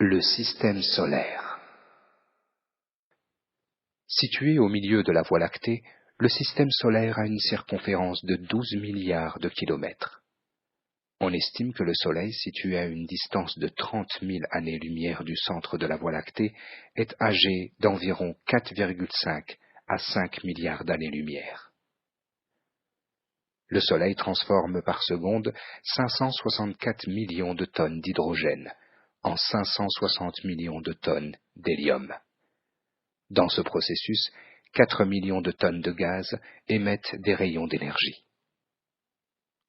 Le système solaire. Situé au milieu de la Voie lactée, le système solaire a une circonférence de 12 milliards de kilomètres. On estime que le Soleil, situé à une distance de 30 000 années-lumière du centre de la Voie lactée, est âgé d'environ 4,5 à 5 milliards d'années-lumière. Le Soleil transforme par seconde 564 millions de tonnes d'hydrogène en 560 millions de tonnes d'hélium. Dans ce processus, 4 millions de tonnes de gaz émettent des rayons d'énergie.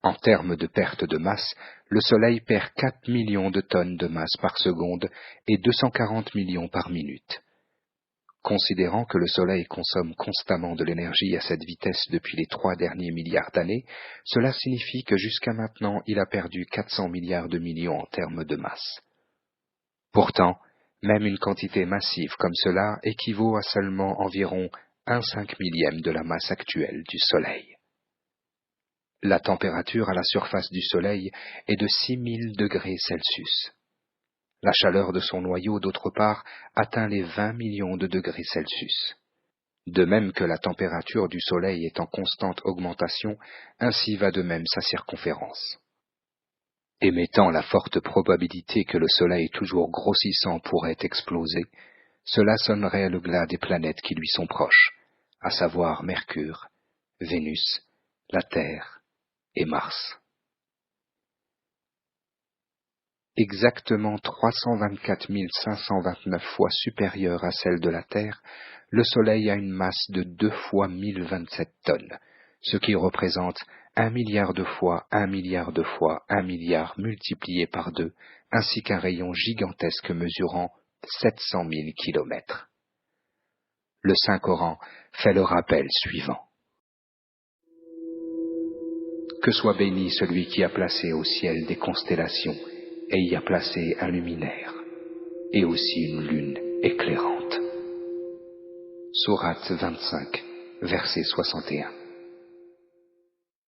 En termes de perte de masse, le Soleil perd 4 millions de tonnes de masse par seconde et 240 millions par minute. Considérant que le Soleil consomme constamment de l'énergie à cette vitesse depuis les 3 derniers milliards d'années, cela signifie que jusqu'à maintenant il a perdu 400 milliards de millions en termes de masse. Pourtant, même une quantité massive comme cela équivaut à seulement environ 1/5 millième de la masse actuelle du Soleil. La température à la surface du Soleil est de 6000 degrés Celsius. La chaleur de son noyau, d'autre part, atteint les 20 millions de degrés Celsius. De même que la température du Soleil est en constante augmentation, ainsi va de même sa circonférence. Émettant la forte probabilité que le Soleil toujours grossissant pourrait exploser, cela sonnerait le glas des planètes qui lui sont proches, à savoir Mercure, Vénus, la Terre et Mars. Exactement 324 529 fois supérieure à celle de la Terre, le Soleil a une masse de 2 fois 1027 tonnes, ce qui représente 1 milliard de fois 1 milliard de fois 1 milliard multiplié par 2, ainsi qu'un rayon gigantesque mesurant 700 000 kilomètres. Le Saint-Coran fait le rappel suivant. Que soit béni celui qui a placé au ciel des constellations et y a placé un luminaire, et aussi une lune éclairante. Sourate 25, verset 61.